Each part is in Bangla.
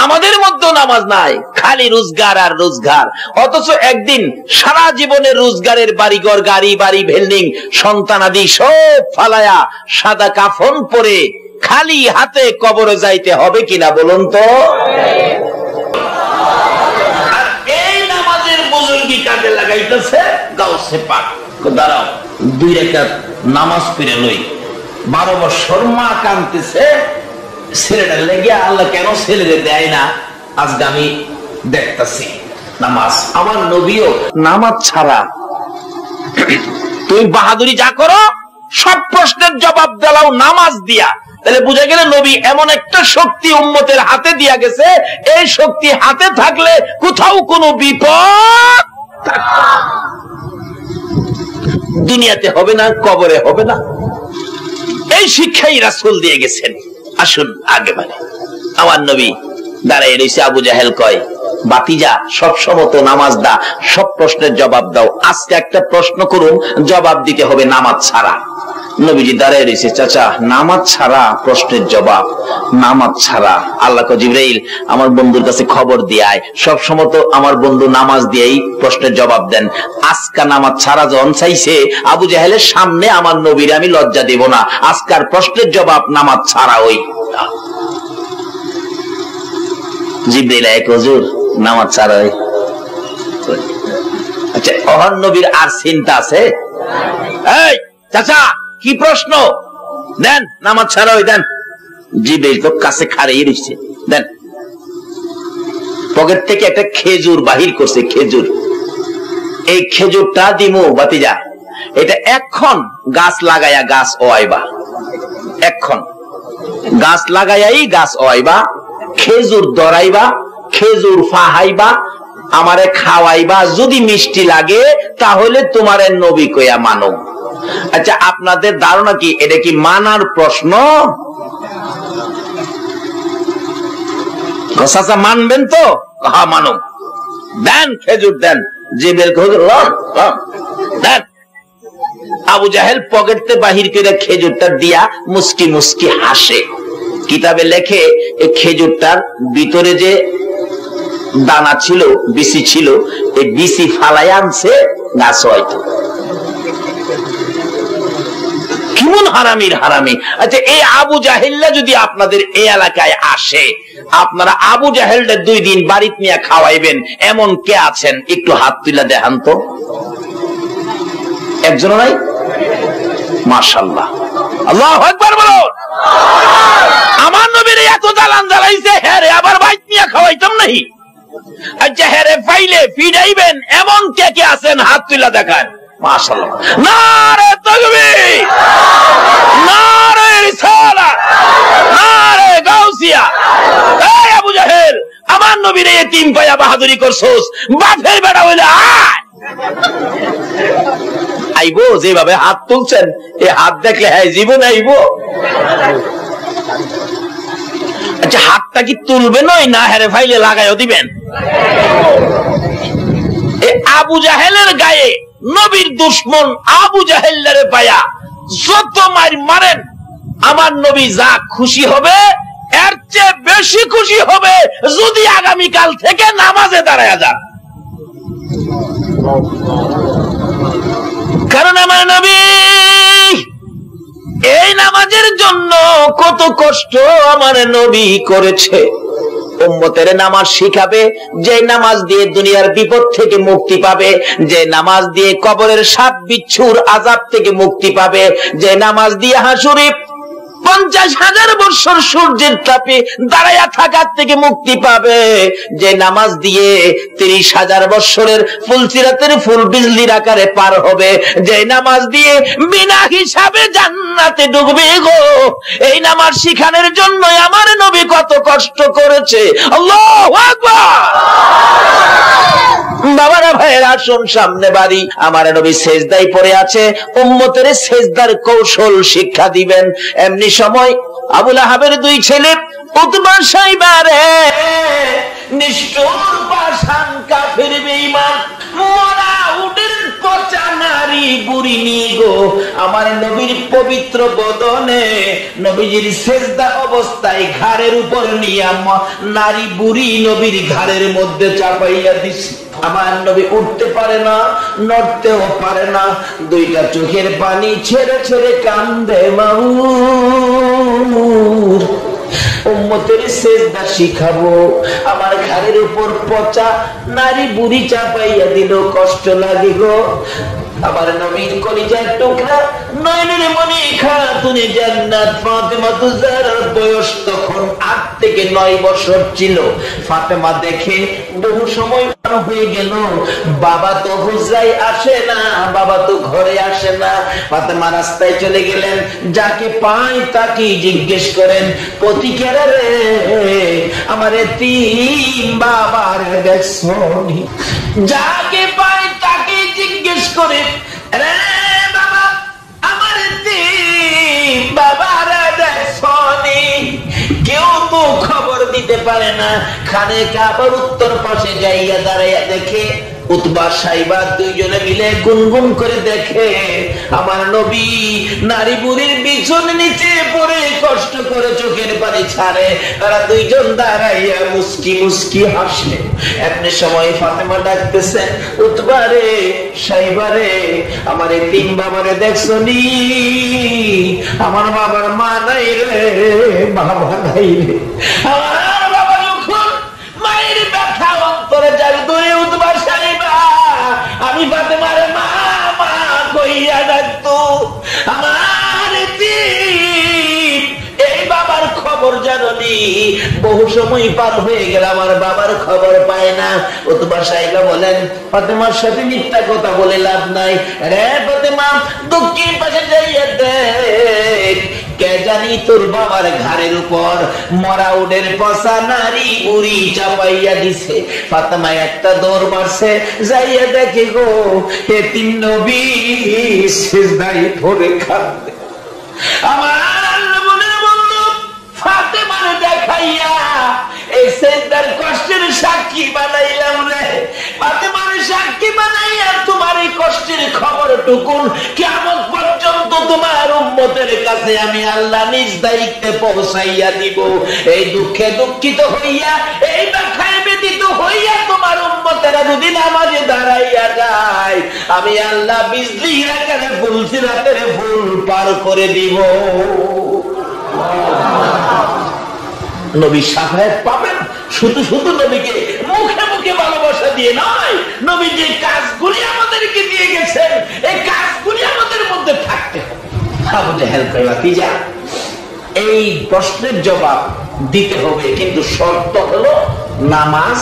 আমাদের মধ্যে নামাজ নাই, খালি রোজগার আর রোজগার। অথচ একদিন সারা জীবনের রোজগারের বাড়িঘর, গাড়ি বাড়ি, বিল্ডিং, সন্তানাদি সব ফালায়া সাদা কাফন পরে খালি হাতে কবরে যাইতে হবে কিনা বলুন তো? আর এই নামাজের বুজুর্গি কাজে লাগাইতেছে গাউসে পাক। দাঁড়াও, 2 রাকাত নামাজ পড়ে লই। 12 বছর মা কাঁদতেছে ছেলেটা লেগে, আল্লাহ কেন ছেলেদের দেয় না? আজকে আমি দেখতেছি নামাজ। আমার নবীও নামাজ ছাড়া তুমি বাহাদুরি যা করো সব প্রশ্নের জবাব দাও নামাজ দিয়া। তাহলে বুঝা গেল নবী এমন একটা শক্তি উম্মতের হাতে দিয়া গেছে, এই শক্তি হাতে থাকলে কোথাও কোনো বিপদ দুনিয়াতে হবে না, কবরে হবে না। এই শিক্ষাই রাসূল দিয়ে গেছেন। আসুন আগে মানে আমার নবী দাঁড়ায় রয়েছে। আবু জাহেল কয়, বাতিজা সব সময় তো নামাজ দা, সব প্রশ্নের জবাব দাও, আজকে একটা প্রশ্ন করুন, জবাব দিতে হবে নামাজ ছাড়া। নবীজি দাঁড়ায় রয়েছে, চাচা নামাজ ছাড়া প্রশ্নের জবাব, নামাজ ছাড়া। আল্লাহ কয়, জিবরাইল আমার বন্ধুর কাছে খবর দিয়ে আয়, সব সময় তো আমার বন্ধু নামাজ দিয়েই প্রশ্নের জবাব দেন। আজকা নামাজ ছাড়া যখন চাইছে, আবু জাহেলের সামনে আমার নবীর আমি লজ্জা দেব না, আজকার প্রশ্নের জবাব নামাজ ছাড়া। ওই জিবরাইল এক হুজুর নামাজ ছাড়া। আচ্ছা, ওহর নবীর আর চিন্তা আছে? এই চাচা কি প্রশ্ন দেন, নামাজ ছাড়া ওই দেন। জিবরাইল তো কাছে খাড়িয়ে রয়েছে, দেন। পকেট থেকে একটা খেজুর বাহির করছে, খেজুর। এই খেজুরটা দিমু বাতিজা, এটা এখন গাছ লাগাইয়া গাছ ওয়াইবা, এখন গাছ লাগাইয়াই গাছ ওয়াইবা, খেজুর দরাইবা, খেজুর ফাহাইবা, আমারে খাওয়াইবা, যদি মিষ্টি লাগে তাহলে তোমারে নবী কইয়া মানো। আচ্ছা, আপনাদের ধারণা কি এটা কি মানার প্রশ্ন? চাচা মানবেন তো? হ্যাঁ মানো, দেন খেজুর দেন। জিবরাইল দেন। আবু জাহেল পকেটে বাহির করে খেজুরটা দিয়া মুস্কি মুস্কি হাসে। কিতাবে লেখে এই খেজুরটার ভিতরে যে দানা ছিল, বিসি ছিল, এই বিসি ফালাই আনছে গাছ হয়তো। কেমন হারামির হারামি। আচ্ছা, এই আবু জাহেলরা যদি আপনাদের এই এলাকায় আসে, আপনারা আবু জাহেলটা 2 দিন বাড়িতে নিয়ে খাওয়াইবেন এমন কে আছেন? একটু হাত তুলে দেখান তো। একজন নাই? মাশাআল্লাহ, আল্লাহু আকবার বলুন। আমার নবীর এত জ্বালান জ্বালাইছে, হ্যাঁ রে আবার বাইত নিয়ে খাওয়াইতাম নাহি। আচ্ছা, হ্যাঁ রে ফাইলে ফিডাইবেন এমন কে কে আছেন? হাত তুলে দেখান। মাশাআল্লাহ, নারে তাকবীর, নারে রিসালাত, নারে গাউসিয়া। এই আবু জাহেল, আমার নবীর এতিম পায়া বাহাদুরি করছস, বাপের বেটা হইলে আয়। আইবো যেভাবে হাত তুলছেন, এই হাত দেখলে হ্যাঁ জীবন আইবো। আচ্ছা, হাতটা কি তুলবেন না হেরে ফাইলে লাগাইও দিবেন? আবু জাহেলের গায়ে নবীর দুশ্মন আবু জাহেলের পায়া যত মার মারেন, আমার নবী যা খুশি হবে এর চেয়ে বেশি খুশি হবে যদি আগামীকাল থেকে নামাজে দাঁড়ায় যান। কারণ আমার নবী এই নামাজের জন্য কত কষ্ট আমার নবী করেছে। উম্মতের নামাজ শিখাবে, যে নামাজ দিয়ে দুনিয়ার বিপদ থেকে মুক্তি পাবে, যে নামাজ দিয়ে কবরের সাপ বিচ্ছুর আযাব থেকে মুক্তি পাবে, যে নামাজ দিয়ে হাসুরে 50,000 বছর সূর্যের তাপে দাঁড়ায়া থাকার থেকে মুক্তি পাবে, যে নামাজ দিয়ে 30,000 বছরের ফুলসিরাতের ফুল বিজলির আকারে পার হবে, যে নামাজ দিয়ে বিনা হিসাবে জান্নাতে ঢুকবে গো। এই নামাজ শিখানোর জন্য আমার নবী কত কষ্ট করেছে। আল্লাহু আকবার। বাবারা ভাইয়েরা, আসুন সামনে বাড়ি। আমার নবী সেজদায় পড়ে আছে, উম্মতের সেজদার কৌশল শিক্ষা দিবেন। এমনি সময় আবু লাহাবের 2 ছেলে উতবা সাইবা রে, নিষ্ঠুর পাষাণ কাফের বেঈমান, মরা উটের পচা নারী বুড়ি বুড়ি নিয়ে গো আমার নবীর পবিত্র বদনে নবীজির সেজদা অবস্থায় ঘাড়ের উপর নিয়ে নারী বুড়ি নবীর ঘাড়ের মধ্যে চাপাইয়া দিছে। আমার নবী উঠতে পারে না, নড়তেও পারে না, দুইটা চোখের পানি ছেড়ে ছেড়ে কান্দে। মামুর উম্মতের সেজদা শিখাবো, আমার ঘাড়ের উপর পচা নারী বুড়ি চাপাইয়া দিল, কষ্ট লাগে গো। আমার নবীর কলিজার টুকরা নয়নের মনি খাতুনে জান্নাত ফাতেমা তুজারার বয়স তখন 8 থেকে 9 বছর ছিল। ফাতেমা দেখে বহু সময় পার হয়ে গেল, বাবা তো হুজরায় আসে না, বাবা তো ঘরে আসে না। ফাতেমা রাস্তায় চলে গেলেন, যাকে পায় তাকে জিজ্ঞেস করেন, পতিকেরা রে আমার এতিম বাবার দেখছো? যাকে পায় তাকে জিজ্ঞেস করে, রে বাবা আমার এতিম বাবার দেখছো? কেউ তো খবর দিতে পারে না। খানে কাবার উত্তর পাশে যাইয়া দাঁড়াইয়া দেখে উতবা সাইবা দুইজনে মিলে গুনগুন করে দেখে আমার নবী নারী বুড়ির বিছন নিচে পড়ে কষ্ট করে চোখের পানি ছাড়ে। তারা দুইজন দাঁড়াইয়া মুস্কি মুস্কি হাসে। এমনি সময় ফাতেমা ডাকতেছে, উতবা রে সাইবা রে আমার এই তিন বাবারে দেখছো নি? আমার বাবার মা নাই রে, বাবা নাই রে। আমার বাবা যখন মায়ের ব্যথা অন্তরে যাবে দূরে উতবা সাইবা আমি ফাতেমার মা মা কইয়া ডাকতো। আমার এই বাবার খবর জানি, বহু সময় পার হয়ে গেল, আমার বাবার খবর পায় না। উতবা সাইবা বলেন, ফাতেমার সাথে মিথ্যা কথা বলে লাভ নাই রে ফাতেমা, দক্ষিণ পাশে যাইয়া দেখ, কে জানি তোর বাবার ঘাড়ের উপর মরা উডের পচা নারী বুড়ি চাপাইয়া দিছে। ফাতেমা একটা দৌড় মারছে, যাইয়া দেখে গো এতিম নবী সিজদায় পড়ে কাঁদে। আমার আল্লাহ বলে বলল, ফাতেমার দেখাইয়া এই সিজদার কষ্টের সাক্ষী বানাইলাম রে। ফাতেমার সাক্ষী বানাইয়া তোমার এই কষ্টের খবর টুকুন কিয়ামত পর্যন্ত তোমার উম্মতের কাছে আমি আল্লাহ নিজ দায়িত্বে পৌঁছাইয়া দিব। এই দুঃখে দুঃখিত হইয়া, এই ব্যথায় ব্যথিত হইয়া তোমার উম্মতেরা যদি নামাজে দাঁড়াইয়া যায়, আমি আল্লাহ বিজলির আকারে ফুলসিরাতের ফুল পার করে দিব। নবী শাফায়াত পাবেন শুধু শুধু নবীকে মুখে মুখে ভালোবাসা দিয়ে নয়, নবী যে কাজগুলি আমাদেরকে দিয়ে গেছেন এই কাজগুলি আমাদের মধ্যে থাকতে হবে। আবু জাহেল কইলা কি যা, এই প্রশ্নের জবাব দিতে হবে, কিন্তু শর্ত হলো নামাজ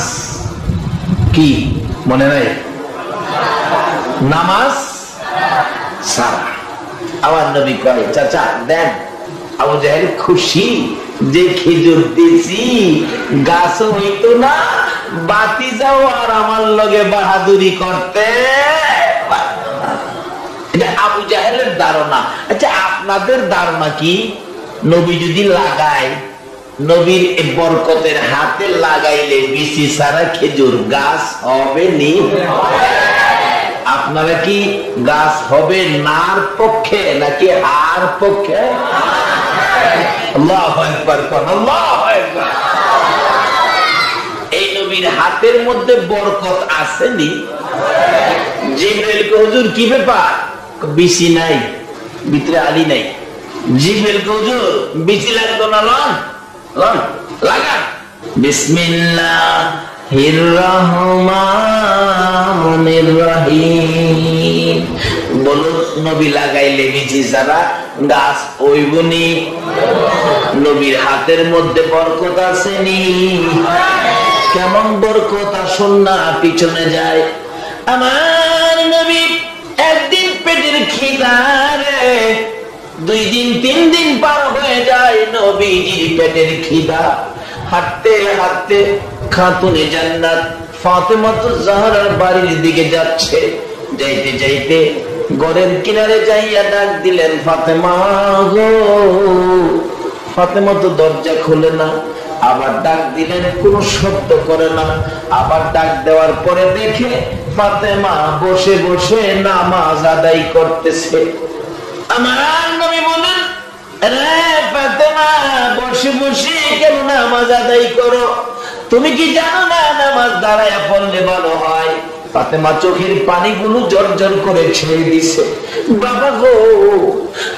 কি মনে নাই? নামাজ সারা। আমার নবী কয়, চাচা দেন। আবু জাহেল খুশি যে খেজুর দিয়েছি গাছ হইতো না, বাতি যাও আর আমার লগে বাহাদুরি করতে। এটা আবু জাহেলের ধারণা। আচ্ছা আপনাদের ধারণা কি? নবী যদি লাগায়, নবীর বরকতের হাতে লাগাইলে বিচি ছাড়া খেজুর গাছ হবে নি? আপনারা কি গাছ হবে নার পক্ষে নাকি আর পক্ষে? আল্লাহু আকবার, আল্লাহু আকবার। এই নবীর হাতের মধ্যে বরকত আসেনি? জিবরাইল কে হুজুর কি ব্যাপার? বিচি নাই, ভিতরে আলী নাই। জিবরাইল কে হুজুর বিচি লাগতো না, লন লন লাগা। বিসমিল্লাহির রহমানির রহিম বলো, নবী লাগাইলে বিচি ছাড়া গাছ ওইবনি? নবীর হাতের মধ্যে বরকত আসেনি? কেমন বরকত আসুন না পিছনে যায়। আমার নবী একদিন পেটের খিদারে 2 দিন 3 দিন পার হয়ে যায়, নবীজির পেটের খিদা। হাঁটতে হাঁটতে খাতুনে জান্নাত ফাতেমা জাহরার বাড়ির দিকে যাচ্ছে। যাইতে যাইতে ঘরের কিনারে যাইয়া ডাক দিলেন, ফাতেমা গো। ফাতেমা তো দরজা খোলে না, আবার ডাক দিলেন কোনো শব্দ করে না। আবার ডাক দেওয়ার পরে দেখে ফাতেমা বসে বসে নামাজ আদায় করতেছে। আমার নবী বলেন, রে ফাতেমা, বসে বসে কেন নামাজ আদায় করো? তুমি কি জানো না নামাজ দাঁড়ায় পড়লে ভালো হয়? ফাতেমা চোখের পানিগুলো জর্জর করে ছেড়ে দিছে। বাবা গো,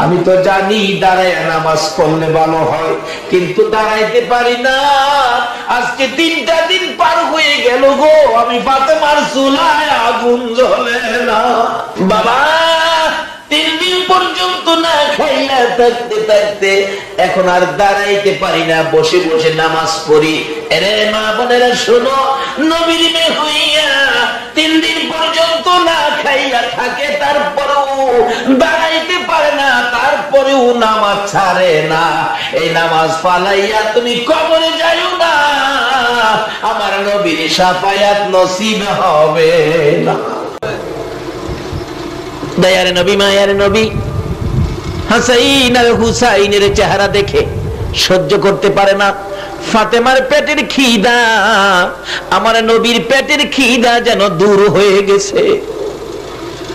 আমি তো জানি দাঁড়ায় নামাজ পড়লে ভালো হয়, কিন্তু দাঁড়াইতে পারি না। আজকে 3টা দিন পার হয়ে গেল গো, আমি ফাতেমার চুলায় আগুন জ্বলে না। বাবা 3 দিন পর্যন্ত না খাইয়া থাকতে থাকতে এখন আর দাঁড়াইতে পারি না, বসে বসে নামাজ পড়ি। এরে মা বোনেরা শোনো, নবীর মেয়ে হইয়া 3 দিন পর্যন্ত না খাইয়া থাকে, তারপরেও দাঁড়াইতে পারে না, তারপরেও নামাজ ছাড়ে না। এই নামাজ ফালাইয়া তুমি কবরে যাইও না, আমার নবীর শাফায়াত নসিব হবে না। দয়ার নবী, মায়ার নবী হাসাইন আর হুসাইনের চেহারা দেখে সহ্য করতে পারে না। ফাতেমার পেটের খিদা, আমার নবীর পেটের খিদা যেন দূর হয়ে গেছে।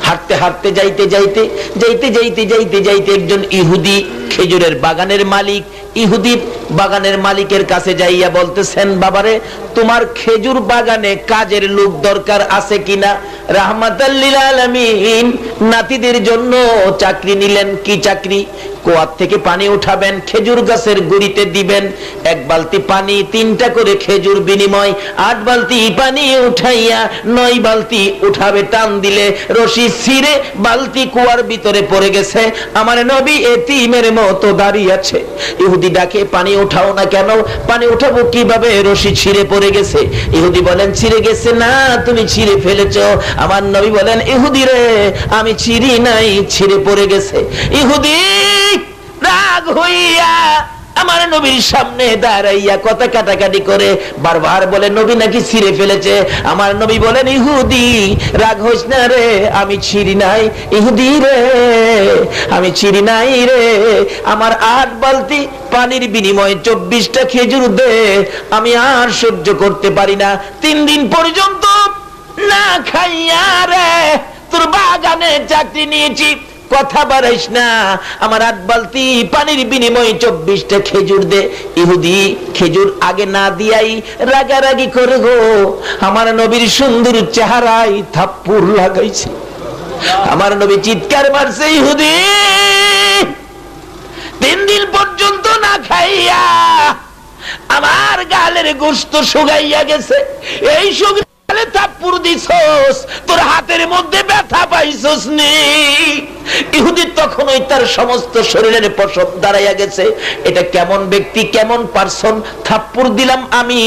হাঁটতে হাঁটতে যাইতে যাইতে যাইতে যাইতে যাইতে যাইতে একজন ইহুদি, খেজুরের বাগানের মালিক, ইহুদি বাগানের মালিকের কাছে যাইয়া বলতেছেন, বাবারে তোমার খেজুর বাগানে কাজের লোক দরকার আছে কিনা? রাহমাতাল লিল আলামিন নাতিদের জন্য চাকরি নিলেন। কি চাকরি? কুয়া থেকে পানি উঠাবেন, খেজুর গাছের গুড়িতে দিবেন, 1 বালতি পানি 3টা করে খেজুর বিনিময়, 8 বালতি পানি উঠাইয়া 9 বালতি উঠাবে। টান দিলে রশি ছিঁড়ে বালতি কুয়ার ভিতরে পড়ে গেছে। আমার নবী এতিমের মতো দাঁড়িয়ে আছে। ইহুদি ডাকে, পানি উঠাও না কেন? পানি উঠাবো কিভাবে? রশি ছিঁড়ে পড়ে গেছে। ইহুদি বলেন, ছিঁড়ে গেছে না, তুমি ছিঁড়ে ফেলেছো। আমার নবী বলেন, ইহুদি রে, আমি ছিঁড়ি নাই, ছিঁড়ে পড়ে গেছে। ইহুদি রাগ হইয়া আমার নবীর সামনে দাঁড়াইয়া কথা কাটাকাটি করে বারবার বলে, নবী নাকি ছিঁড়ে ফেলেছে। আমার নবী বলেন, ইহুদি রাগ হইস না রে, আমি ছিঁড়ি নাই। ইহুদি রে, আমি ছিঁড়ি নাই রে, আমার 8 বালতি পানির বিনিময়ে 24টা খেজুর দে, আমি আর সহ্য করতে পারি না। 3 দিন পর্যন্ত না খাইয়া রে তোর বাগানে চাকরি নিয়েছি, কথা বাড়াইস না, আমার 8 বালতি পানির বিনিময়ে 24টা খেজুর দে। ইহুদি খেজুর আগে না দিয়াই রাগারাগি করে গো আমার নবীর সুন্দর চেহারায় থাপ্পড় লাগাইছে। আমার নবী চিৎকার মারছে, ইহুদি 3 দিন পর্যন্ত না খাইয়া আমার গালের গোশত শুকাইয়া গেছে, এই শুকালে থাপ্পড় দিছস, তোর হাতের মধ্যে ব্যথা পাইছস নি? ইহুদি তখনই তার সমস্ত শরীরের পশম দাঁড়াইয়া গেছে। এটা কেমন ব্যক্তি, কেমন পারসন? থাপ্পড় দিলাম আমি,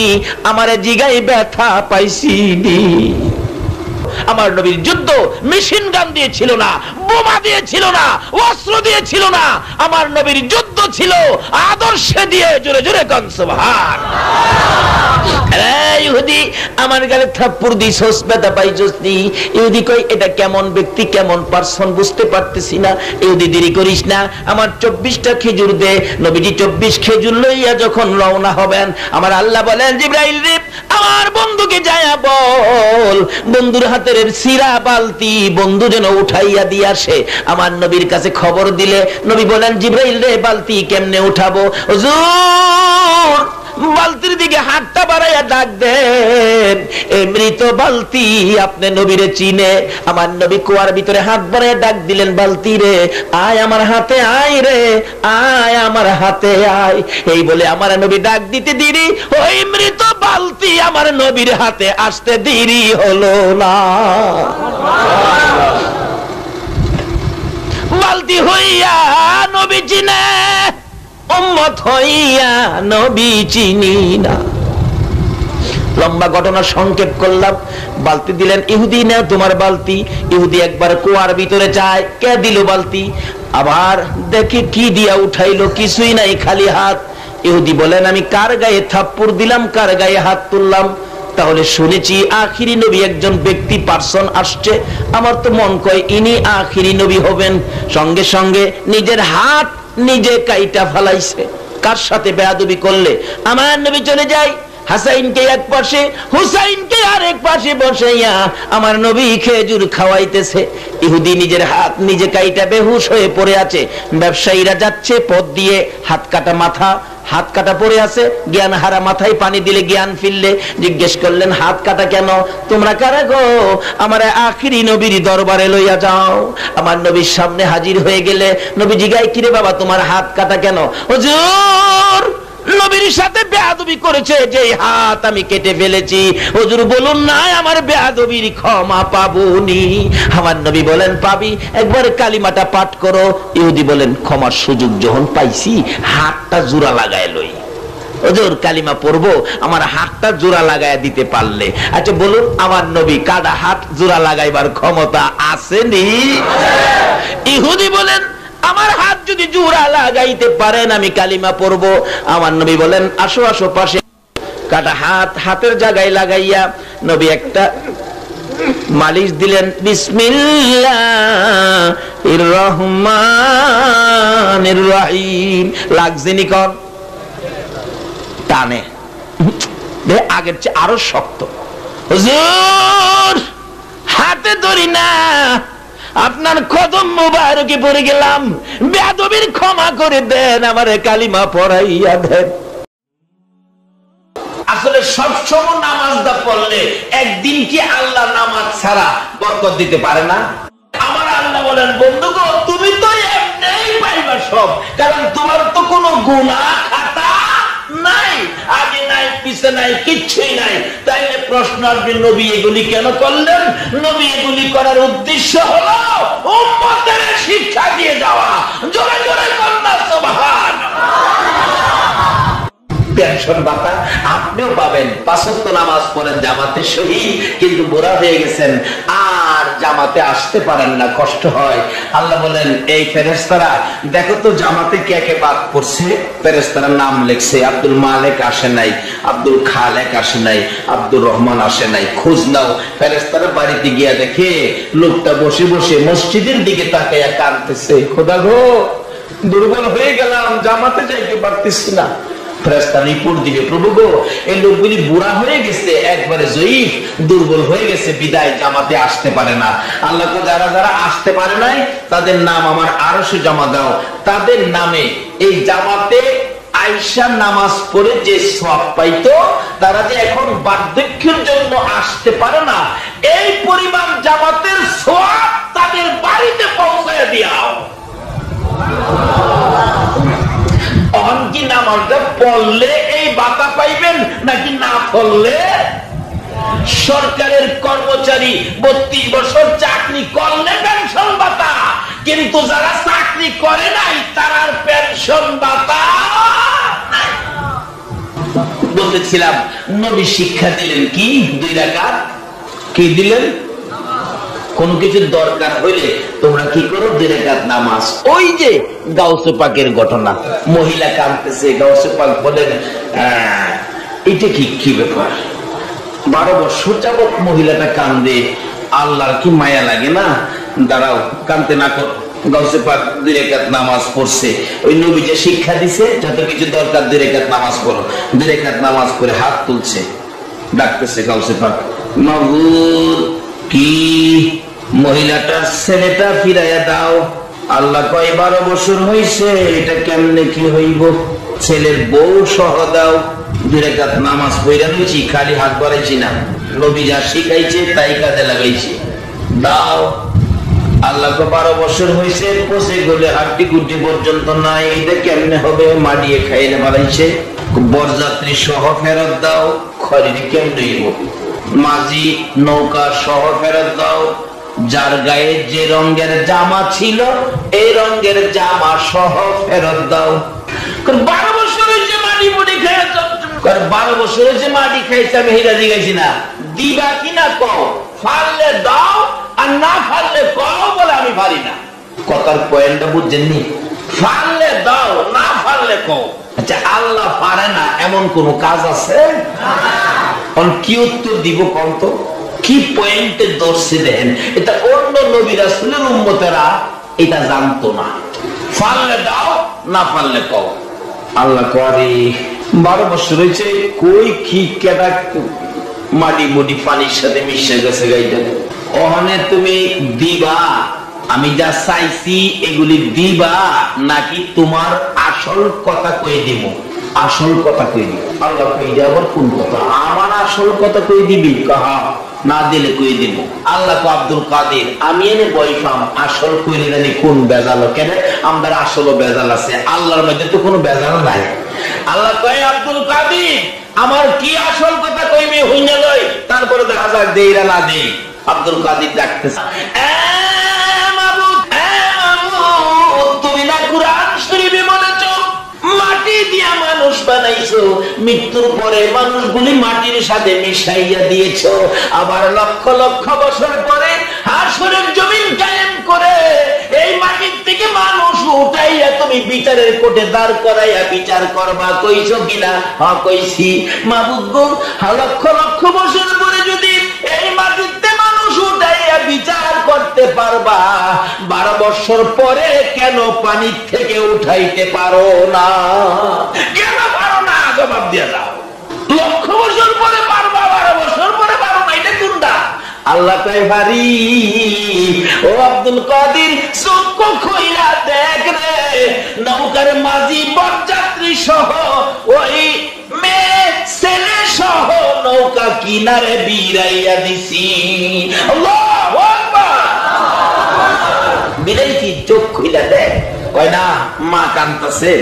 আমারে জিগায় ব্যথা পাইছি নি? আমার নবীর যুদ্ধ মেশিন গান দিয়েছিল না, বোমা দিয়েছিল না, অস্ত্র দিয়েছিল না, আমার নবীর যুদ্ধ ছিল আদর্শে দিয়ে। জোরে জোরে কোন সুবহানাল্লাহ। ইহুদি আমার গালে থাপ্পড় দিছস, ব্যথা পাইছস নি? ইহুদি কই, এটা কেমন ব্যক্তি, কেমন পারসন বুঝতে পারতেছি না। ইহুদি দেরি করিস না, আমার 24টা খেজুর দে। নবীজি 24 খেজুর লইয়া যখন রওনা হবেন, আমার আল্লাহ বলেন, জিবরাইল রে, আমার বন্ধুকে যায়া বল বন্ধুর হাতের সিরা বালতি বন্ধু যেন উঠাইয়া দিয়ে আসে। আমার নবীর কাছে খবর দিলে নবী বলেন, জিবরাইল রে, বালতি কেমনে উঠাবো? হুজুর বালতির দিকে হাতটা বাড়াইয়া ডাক দেন, এই মৃত বালতি আপনি নবীরে চিনে। আমার নবী কুয়ার ভিতরে হাত বাড়াইয়া ডাক দিলেন, বালতি রে আয় আমার হাতে, আয় রে আয় আমার হাতে আয়। এই বলে আমার নবী ডাক দিতে দেরি, ওই মৃত বালতি আমার নবীর হাতে আসতে দেরি হলো না। বালতি হইয়া নবী চিনে, উম্মত হইয়া নবী চিনি না। লম্বা ঘটনা সংক্ষেপ করলাম। বালতি দিলেন, ইহুদি না তোমার বালতি। ইহুদি একবার কুয়ার ভিতরে যায়, কে দিল বালতি? আবার দেখে কি দিয়া উঠাইলো, কিছুই নাই, খালি হাত। ইহুদি বলেন, আমি কার গায়ে থাপ্পড় দিলাম, কার গায়ে হাত তুললাম? তাহলে শুনেছি আখিরি নবী একজন ব্যক্তি, পার্সন আসছে, আমার তো মন কয় ইনি আখিরি নবী হবেন। সঙ্গে সঙ্গে নিজের হাত নিজে কাইটা ফালাইছে। কার সাথে বেয়াদবি করলে? আমার নবী চলে যায়, হাসাইনকে এক পাশে হুসাইনকে আরেক পাশে বসাইয়া আমার নবী খেজুর খাওয়াইতেছে। ইহুদি নিজের হাত নিজে কাইটা বেহুশ হয়ে পড়ে আছে। ব্যবসায়ীরা যাচ্ছে পথ দিয়ে, হাত কাটা মাথা, হাত কাটা পড়ে আছে, জ্ঞান হারা মাথায় পানি দিলে জ্ঞান ফিরলে। জিজ্ঞেস করলেন হাত কাটা কেন? তোমরা কারা গো? আমার আখিরি নবীর দরবারে লইয়া যাও। আমার নবীর সামনে হাজির হয়ে গেলে নবী জিগায়, কিরে বাবা তোমার হাত কাটা কেন? হুজুর নবীর সাথে বেয়াদবি করেছে, যে হাত আমি কেটে ফেলেছি। হুজুর বলুন না আমার বেয়াদবির ক্ষমা পাবনি। আমার নবী বলেন পাবি, একবার কালিমাটা পাঠ করো। ইহুদি বলেন ক্ষমার সুযোগ যখন পাইছি হাতটা জোড়া লাগায় লই। হুজুর কালিমা পড়বো, আমার হাতটা জোড়া লাগায় দিতে পারলে। আচ্ছা বলুন আমার নবী কাটা হাত জোড়া লাগাইবার ক্ষমতা আসেনি? ইহুদি বলেন আমার হাত যদি জোড়া লাগাইতে পারেন আমি কালিমা পড়বো। আমার নবী বলেন আসো আসো পাশে। কাটা হাত হাতের জায়গায় লাগাইয়া নবী একটা মালিশ দিলেন। বিসমিল্লাহির রহমানির রহিম। লাগছেনি কন? টানে আগের চেয়ে আরো শক্ত। হুজুর হাতে ধরি না, আপনার কদম মুবারকে পড়ে গেলাম, বেয়াদবির ক্ষমা করে দেন, আমারে কালিমা পড়াইয়া দেন। আসলে সবসময় নামাজটা পড়লে একদিন কি আল্লাহ নামাজ ছাড়া বরকত দিতে পারে না? আমার আল্লাহ বলেন বন্ধু গো তুমি তো এমনিই পাইবা সব, কারণ তোমার তো কোনো গুনাহ খাতা নাই, আগে নাই পিছে নাই, কিচ্ছুই নাই। তাইলে প্রশ্ন আসবে নবী এগুলি কেন করলেন? নবী এগুলি করার উদ্দেশ্য হলো উম্মতের শিক্ষা দিয়ে যাওয়া। জোরে জোরে কন্যা সুবহানাল্লাহ। পেনশন ভাতা আপনিও পাবেন, 5 ওয়াক্ত নামাজ পড়েন জামাতে শহীদ, কিন্তু বুড়া হয়ে গেছেন আর জামাতে আসতে পারেন না, কষ্ট হয়। আল্লাহ বলেন এই ফেরেশতারা দেখো তো জামাতে কে কে বাদ পড়ছে। ফেরেশতারা নাম লিখছে, আব্দুল মালিক আসে নাই, আব্দুল খালেক আসে নাই, আব্দুর রহমান আসে নাই, খোঁজ নাও। ফেরেশতারা বাড়িতে গিয়া দেখে লোকটা বসে বসে মসজিদের দিকে তাকাইয়া কাঁদতেছে, খোদা গো দুর্বল হয়ে গেলাম, জামাতে যাইতে পারতেছি না। ফেরেশতা রিপোর্ট দিবে, প্রভু গো এই লোকগুলি বুড়া হয়ে গেছে, একবারে জয়ীফ, দুর্বল হয়ে গেছে, বিদায় জামাতে আসতে পারে না। আল্লাহ কো যারা যারা আসতে পারে নাই তাদের নাম আমার আরশে জমা দাও। তাদের নামে এই জামাতে আয়েশা নামাজ পড়ে যে সওয়াব পাইতো, তারা যে এখন বার্ধক্যের জন্য আসতে পারে না, এই পরিমাণ জামাতের সওয়াব তাদের বাড়িতে পৌঁছায় দিও। কি নামাজটা পড়লে এই বাতা পাইবেন নাকি না পড়লে? সরকারের কর্মচারী 32 বছর চাকরি করলে পেনশন ভাতা, কিন্তু যারা চাকরি করে নাই তার পেনশন ভাতা। বলতেছিলাম নবী শিক্ষা দিলেন কি? 2 রাকাত। কি দিলেন? কোন কিছু দরকার হইলে তোমরা কি করো? 2 রাকাত নামাজ। ওই যে গাউসে পাকের ঘটনা, মহিলা কাঁদতেছে, গাউসে পাক বলেন এটা কি ব্যাপার? 12 বছর যাবত মহিলাটা কান্দে, আল্লাহর কি মায়া লাগে না? দাঁড়াও কান্দতে না কর। গাউসে পাক 2 রাকাত নামাজ পড়ছে। ওই নবী যে শিক্ষা দিছে যত কিছু দরকার 2 রাকাত নামাজ পড়ো। 2 রাকাত নামাজ করে হাত তুলছে, ডাকতেছে গাউসে পাক, মাবুদ কি মহিলাটার ছেলেটা ফিরাইয়া দাও। আল্লাহ কয় 12 বছর হইছে, এটা কেমনে কি হইব? ছেলের বউ সহ দাও। 2 রাকাত নামাজ পড়া নিয়েছি, খালি হাত বাড়াইছি না, নবী যা শিখাইছে তাই কাজে লাগাইছি, দাও। আল্লাহ কয় 12 বছর হইছে, পচে গলে হাড্ডি গুড্ডি পর্যন্ত নাই, এটা কেমনে হবে? মাডিয়ে খাইলে বাড়াইছে। বরযাত্রী সহ ফেরত দাও। খরিদ কেমনে হইব? মাঝি নৌকা সহ ফেরত দাও। যার গায়ে যে রঙের জামা ছিল এই রঙের জামা সহ ফেরত দাও। 12 বছর হয়েছে মাটি মুড়ি খেয়েছ, 12 বছর হয়েছে মাটি খাইছে, আমি হিরা জিগাইছি না, দিবা কিনা কও, ফাললে দাও আর না ফাললে কও, বলে আমি পারি না। কথার পয়েন্টটা বুঝছেননি? ফাললে দাও, না ফাললে কও। আচ্ছা আল্লাহ পারে না এমন কোন কাজ আছে? কি উত্তর দিব কম তো? কি পয়েন্টে দর্শে দেন? এটা অন্য নবী রাসূলের উম্মতেরা এটা জানতো না। ফাললে দাও, না ফাললে কও। আল্লাহ করে 12 বছর হয়েছে, কই কি কেটা মাটি মুটি পানির সাথে মিশে গেছে গাইটা। ওখানে তুমি দিবা, আমি যা চাইছি এগুলি দিবা, নাকি তোমার আসল কথা কই দিব? আসল কথা কই দিব। আল্লাহ কই আবার কোন কথা? আমার আসল কথা কই দিবি? কাহা না দিলে কই দিব। আল্লাহ কো আব্দুল কাদের, আমি এনে বইফাম আসল কইলে জানি কোন বেজাল, কেন আমাদের আসল বেজাল আছে, আল্লাহর মধ্যে তো কোনো বেজাল নাই। আল্লাহ কয় আব্দুল কাদের আমার কি আসল কথা কইবে হইনা লই, তারপরে দেখা যাক দেইরা না দেই। আব্দুল কাদের ডাকতেছে, তুমি না কুরআন শরীফে বলেছো মাটি দিয়া মানুষ বানাইছো, মৃত্যুর পরে মানুষগুলি মাটির সাথে মিশাইয়া দিয়েছো, আবার লক্ষ লক্ষ বছর পরে হাসরের জমিন কায়েম করে এই মাটির থেকে মানুষ উঠাইয়া তুমি বিচারের কোর্টে দাঁড় করাইয়া বিচার করবা, কইছো কিনা? হ্যাঁ কইছি। মাবুদ গো, লক্ষ লক্ষ বছর পরে যদি এই মাটিতে মানুষ উঠাইয়া বিচার করতে পারবা, 12 বছর পরে কেন পানির থেকে উঠাইতে পারো না? কেন পারো না? জবাব দিয়ে দাও। লক্ষ বছর পরে পারবা, 12 বছর পরে পারো না, এটা কোনটা? আল্লাহ তাই পারি। ও আব্দুল কাদের, চক্ষু খুইলা দেখ রে, নৌকার মাঝি বরযাত্রী সহ ওই মেয়ে ছেলে সহ নৌকা কিনারে বিরাইয়া দিছি। আল্লাহু আকবার। বিরাইছি, চোখ খুইলা দেখ। কয় না, মা কাঁদতেছে।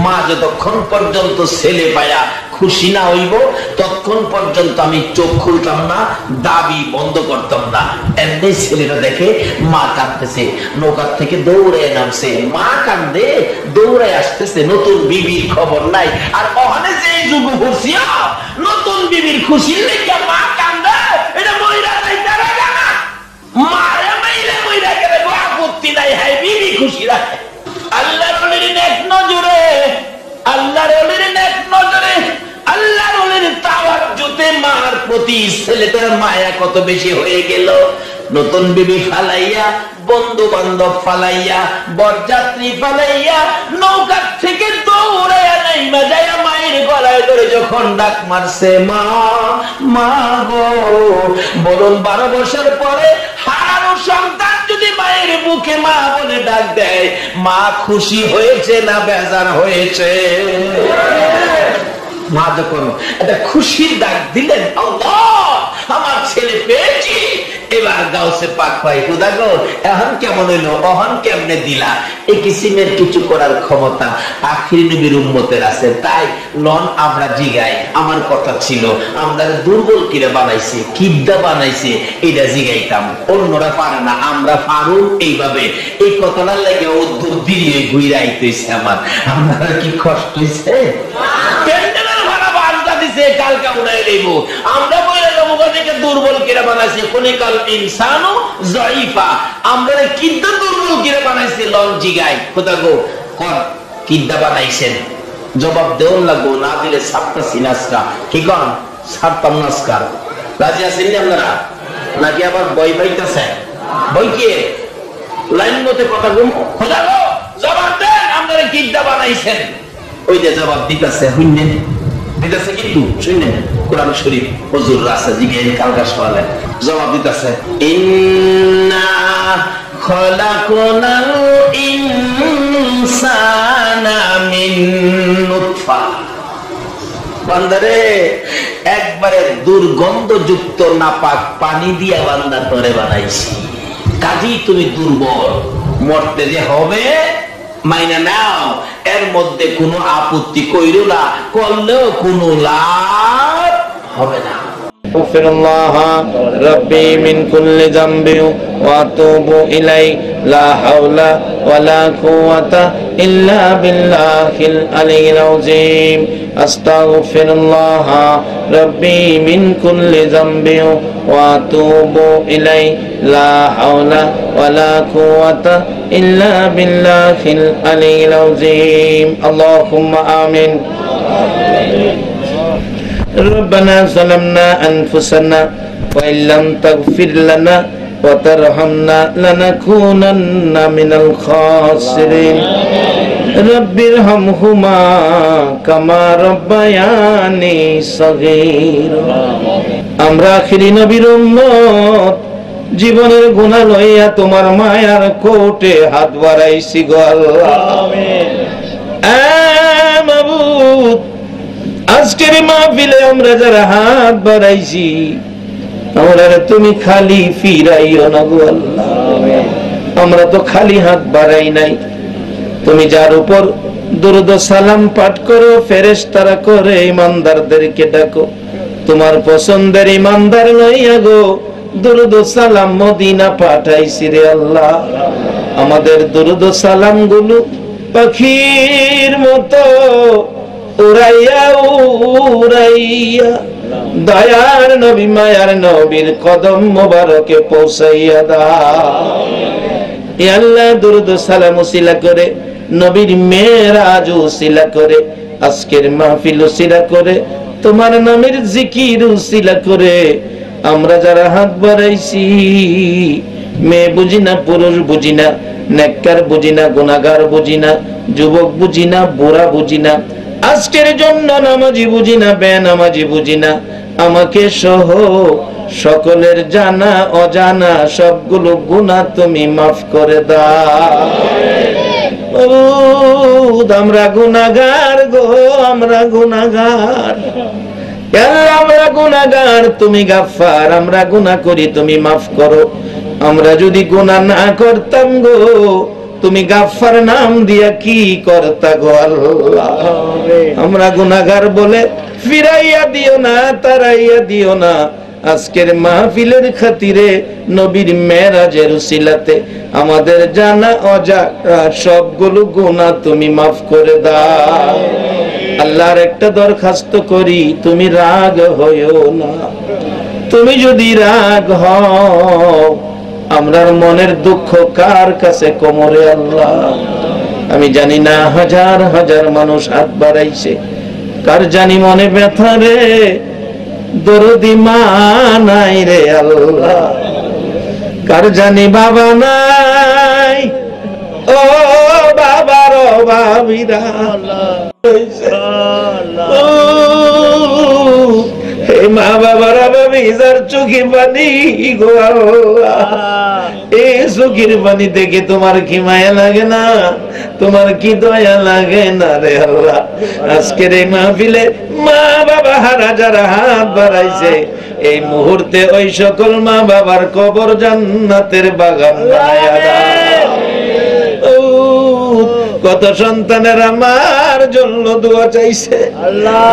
মা যতক্ষণ পর্যন্ত ছেলে পায়া খুশি না হইব ততক্ষণ পর্যন্ত আমি চোখ খুলতাম না, দাবি বন্ধ করতাম না। এমনি ছেলেরা দেখে মা কাঁদতেছে, নৌকার থেকে দৌড়ে নামছে, মা কান্দে দৌড়ে আসতেছে, নতুন বিবির খবর নাই। আর ওখানে যে যুগ ঘুরছি, নতুন বিবির খুশির লেগে মা কান্দে, এটা মহিলা নাই, তারা জানা মারে মাইলে মহিলা গেলে আপত্তি নাই, হ্যাঁ বিবি খুশি রাখে। আল্লাহর ওলির নেক নজরে, আল্লাহর ওলির নেক নজরে, আল্লাহর ওলির তাওয়াজ্জুতে মার প্রতি ছেলেটার মায়া কত বেশি হয়ে গেল। নতুন বিবি ফালাইয়া, বন্ধু বান্ধব ফালাইয়া, বরযাত্রী ফালাইয়া নৌকার থেকে দৌড়ে নাইমা যায় মায়ের গলায় ধরে যখন ডাক মারছে, মা মা গো। বলুন 12 বছর পরে হারানো সন্তান যদি মায়ের বুকে মা বলে ডাক দেয়, মা খুশি হয়েছে না বেজার হয়েছে? মা যখন একটা খুশির ডাক দিলেন, আল্লাহ আমার ছেলে পেয়েছি, এবার গাউসে পাক পাই খুদা গো, এখন কেমন হইলো, অহন কেমনে দিলা? এই কিসিমের কিছু করার ক্ষমতা আখির নবীর উম্মতের আছে। তাই লন আমরা জিগাই, আমার কথা ছিল আমরা দুর্বল কিরে বানাইছে, কিদ্দা বানাইছে, এটা জিগাইতাম। অন্যরা পারে না, আমরা পারুন এইভাবে। এই কথাটার লাগে উদ্যোগ দিয়ে ঘুরে আইতেছে আমার। আপনারা কি কষ্ট হয়েছে? কালকা উড়াই দেব আমরা, বলে দেবকে দুর্বল কিরা বানাইছে, খনিকাল ইনসানু যায়িফা, আমরা কিদ্দা দুর্বল কিরা বানাইছে। লন জিগাই খোদা গো, কোন কিদ্দা বানাইছেন? জবাব দেওয়ার লাগবো, না দিলে সাতটা সিনাসকা কি কন সাতটা নাসকার। রাজি আছেন আপনারা নাকি আবার বই পাইতেছে? বই কি লাইন মতে কথা গুম, খোদা গো জবাব দেন, আপনারা কিদ্দা বানাইছেন? ওই যে জবাব দিতেছে, শুনলেন দিতেছে, কিন্তু শুনলেন কোরআন শরীফ হুজুর রাসা জিগে কালকা সওয়ালে জবাব দিতেছে, ইন্না খলাকনাল ইনসানা মিন নুতফা। বান্দারে একবারে দুর্গন্ধযুক্ত নাপাক পানি দিয়া বান্দা তোরে বানাইছি, কাজী তুমি দুর্বল, মরতে যে হবে মাইনা নাও, এর মধ্যে কোনো আপত্তি কইরো না, করলেও কোনো লাভ হবে না। আস্তাগফিরুল্লাহ রাব্বি মিন কুল্লি যামবি ওয়া আতুবু ইলাইহি লা হাওলা ওয়ালা কুওয়াতা ইল্লা বিল্লাহিল আলিয়্যিল আযীম। আস্তাগফিরুল্লাহ রাব্বি মিন কুল্লি যামবি ওয়া আতুবু ইলাইহি লা হাওলা ওয়ালা কুওয়াতা ইল্লা বিল্লাহিল আলিয়্যিল আযীম। আল্লাহুম্মা আমিন। ربنا ظلمنا أنفسنا وإن لم تغفر لنا وترحمنا لنكونن من الخاسرين রব্বিরহামহুমা কামা রব্বায়ানি সগীরা। আমরা আখিরি নবীর উম্মত, জীবনের গুনাহ লইয়া তোমার মায়ার কোটে হাত বাড়াইছি গো আল্লাহ। আমিন। মাবুদ, আজকের মাহফিলে আমরা যারা হাত বাড়াইছি, আমরা তুমি খালি ফিরাইও না গো আল্লাহ। আমরা তো খালি হাত বাড়াই নাই, তুমি যার উপর দুরূদ সালাম পাঠ করো, ফেরেশতারা করে ইমানদারদেরকে ডাকো, তোমার পছন্দের ইমানদার লইয়া গো দুরূদ সালাম মদিনা পাঠাইছি রে আল্লাহ। আমাদের দুরূদ সালাম গুলো পাখির মতো উড়াইয়া উড়াইয়া দয়ার নবী মায়ার নবীর কদম মোবারকে পৌঁছাইয়া দাও। ইয়া আল্লাহ, দুরূদ সালাম উসিলা করে, নবীর মেরাজ উসিলা করে, আজকের মাহফিল উসিলা করে, তোমার নামের জিকির উসিলা করে আমরা যারা হাত বাড়াইছি, মেয়ে বুঝি না, পুরুষ বুঝি না, নেককার বুঝি না, গুনাহগার বুঝি না, যুবক বুঝি না, বুড়া বুঝি না, আজকের জন্য নামাজি বুঝি না, বেনামাজি বুঝি না, আমাকে সহ সকলের জানা অজানা সবগুলো গুনাহ তুমি মাফ করে দাও। আমরা গুনাহগার গো, আমরা গুনাহগার, আমরা গুনাহগার, তুমি গাফফার, আমরা গুনাহ করি তুমি মাফ করো। আমরা যদি গুনাহ না করতাম গো, তুমি গাফফার নাম দিয়া কি করতা গো আল্লাহ। আমরা গুনাহগার বলে ফিরাইয়া দিও না, তারাইয়া দিও না। আজকের মাহফিলের খাতিরে, নবীর মেরাজের উসিলাতে আমাদের জানা অজানা সবগুলো গুনাহ তুমি মাফ করে দাও। আল্লাহর একটা দরখাস্ত করি, তুমি রাগ হইও না। তুমি যদি রাগ হও, আমরার মনের দুঃখ কার কাছে কোমরে আল্লাহ। আমি জানি না, হাজার হাজার মানুষ হাত বাড়াইছে, কার জানি মনে ব্যথা রে, দরদি মা নাই রে আল্লাহ, কার জানি বাবা নাই, ও বাবার বাবিরা, হে মা বাবারা বাবি যার চোখে পানি গো আল্লাহ, এই চোখের পানি দেখে তোমার কি মায়া লাগে না, তোমার কি দয়া লাগে না রে আল্লাহ। আজকের এই মাহফিলে মা বাবা হারা যারা হাত বাড়াইছে, এই মুহূর্তে ওই সকল মা বাবার কবর জান্নাতের বাগান বানায়া দাও। কত সন্তানের আমার জন্য দোয়া চাইছে,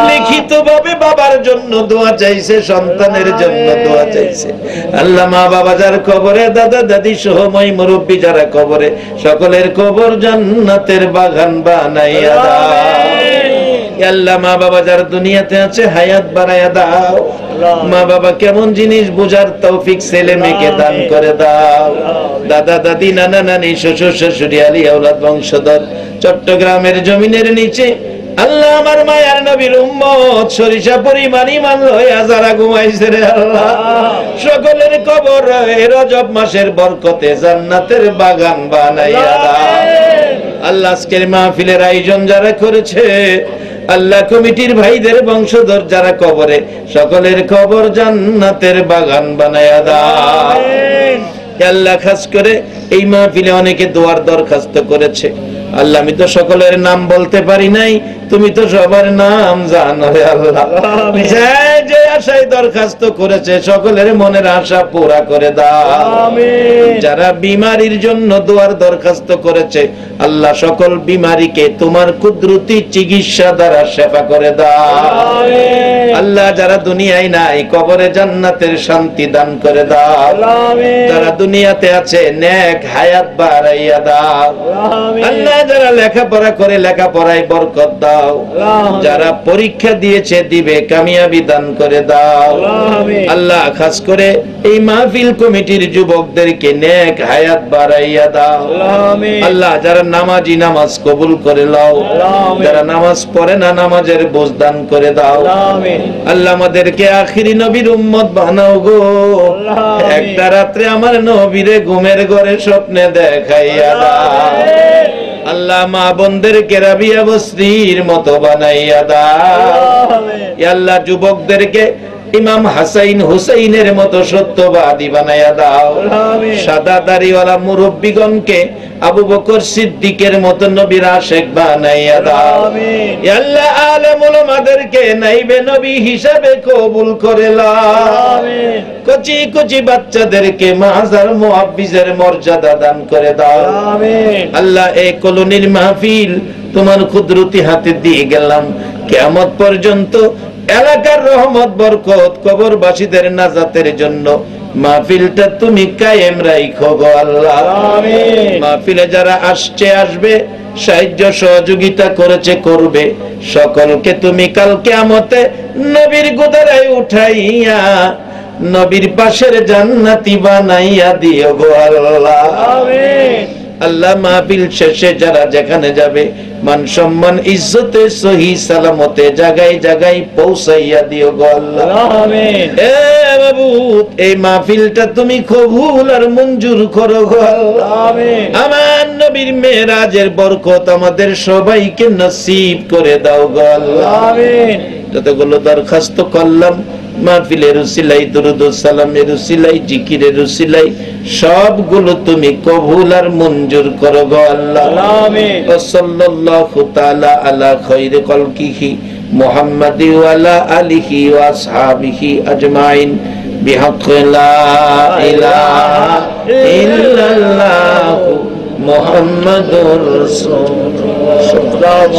লিখিত ভাবে বাবার জন্য দোয়া চাইছে, সন্তানের জন্য দোয়া চাইছে। আল্লাহ, মা বাবা যার কবরে, দাদা দাদি সহ মই মুরব্বী যারা কবরে, সকলের কবর জান্নাতের বাগান বানাইয়া দাও। আল্লাহ, মা বাবা যার দুনিয়াতে আছে হায়াত বাড়াইয়া দাও। মা বাবা কেমন জিনিস বুঝার তৌফিক ছেলে মেয়েকে দান করে দাও। দাদা দাদি, নানা নানি, শ্বশুর শাশুড়ি, আলী আওলাদ বংশধর চট্টগ্রামের জমিনের নিচে আল্লাহ আমার মায়ার নবীর উম্মত সরিষা পরিমাণ ঈমান লইয়া যারা ঘুমাইছে রে আল্লাহ, সকলের কবর রজব মাসের বরকতে জান্নাতের বাগান বানাইয়া দাও। আল্লাহ, আজকের মাহফিলের আয়োজন যারা করেছে, আল্লাহ কমিটির ভাইদের বংশধর যারা কবরে, সকলের কবর জান্নাতের বাগান বানায়া দাও। আল্লাহ, খাস করে এই মাহফিলে অনেকে দোয়ার দরখাস্ত করেছে। আল্লাহ, আমি তো সকলের নাম বলতে পারি নাই, তুমি তো সবার নাম জানো রে আল্লাহ। যে আশায় দরখাস্ত করেছে সকলের মনের আশা পুরা করে দাও। আমিন। যারা বিমারির জন্য দোয়ার দরখাস্ত করেছে, আল্লাহ সকল বিমারিকে তোমার কুদরতি চিকিৎসা দ্বারা শেফা করে দাও। আমিন। আল্লাহ, যারা দুনিয়ায় নাই কবরে জান্নাতের শান্তি দান করে দাও। আমিন। যারা দুনিয়াতে আছে নেক হায়াত বাড়াইয়া দাও। আমিন। আল্লাহ, যারা লেখাপড়া করে লেখাপড়ায় বরকত দাও। যারা পরীক্ষা দিয়েছে দিবে কামিয়াবি দান করে দাও। আল্লাহ, খাস করে এই মাহফিল কমিটির যুবকদেরকে নেক হায়াত বাড়াইয়া দাও। আল্লাহ, যারা নামাজি নামাজ কবুল করে নাও, যারা নামাজ পড়ে না নামাজের বোঝ দান করে দাও। আল্লাহ, আমাদেরকে আখিরি নবীর উম্মত বানাও গো। একটা রাত্রে আমার নবীরে ঘুমের ঘরে স্বপ্নে দেখাইয়া দাও। আল্লাহ মা বোনদেরকে রাবিয়া বসরির মতো বানাইয়া দাও। ইয়া আল্লাহ যুবকদেরকে ইমাম হাসাইন হুসাইনের মতো সত্যবাদী বানাইয়া দাও। সাদা দাড়িওয়ালা মুরব্বিগণকে আবু বকর সিদ্দিকের মতো নবীর আশিক বানাইয়া দাও। ইয়া আল্লাহ আলেম উলামাদেরকে নাইবে নবী হিসাবে কবুল করে নাও। কচি কচি বাচ্চাদেরকে মাজার মুহাফিজের মর্যাদা দান করে দাও। আল্লাহ এই কলোনির মাহফিল তোমার কুদরতি হাতে দিয়ে গেলাম, কিয়ামত পর্যন্ত এলাকার রহমত বরকত কবরবাসীদের নাজাতের জন্য মাহফিলটা তুমি কায়েম রাখো গো আল্লাহ। মাহফিলে যারা আসছে আসবে, সাহায্য সহযোগিতা করেছে করবে, সকলকে তুমি কাল কিয়ামতে নবীর গোদারায় উঠাইয়া নবীর পাশের জান্নাতি বানাইয়া দিও গো আল্লাহ। আল্লাহ মাহফিল শেষে যারা যেখানে যাবে মান সম্মান ইজ্জতে সহি সালামতে জায়গায় জায়গায় পৌঁছাইয়া দিও গো আল্লাহ। আমিন। এ মাবুদ এই মাহফিলটা তুমি কবুল আর মঞ্জুর করো গো আল্লাহ। আমিন। আমার নবীর মেরাজের বরকত আমাদের সবাইকে নসিব করে দাও গো আল্লাহ। আমিন। যতগুলো দরখাস্ত করলাম মাহফিলের উসিলাই, দুরূদ ও সালামের উসিলাই, জিকিরের উসিলাই সবগুলো তুমি কবুল আর মঞ্জুর করো গো আল্লাহ। আমিন। ওয়া সাল্লাল্লাহু তাআলা আলা খায়রি খালকিহি মুহাম্মাদি ওয়া আলা আলিহি ওয়া আসহাবিহি আজমাইন বিহাক্কি লা ইলাহা ইল্লাল্লাহু মুহাম্মাদুর রাসূলুল্লাহ।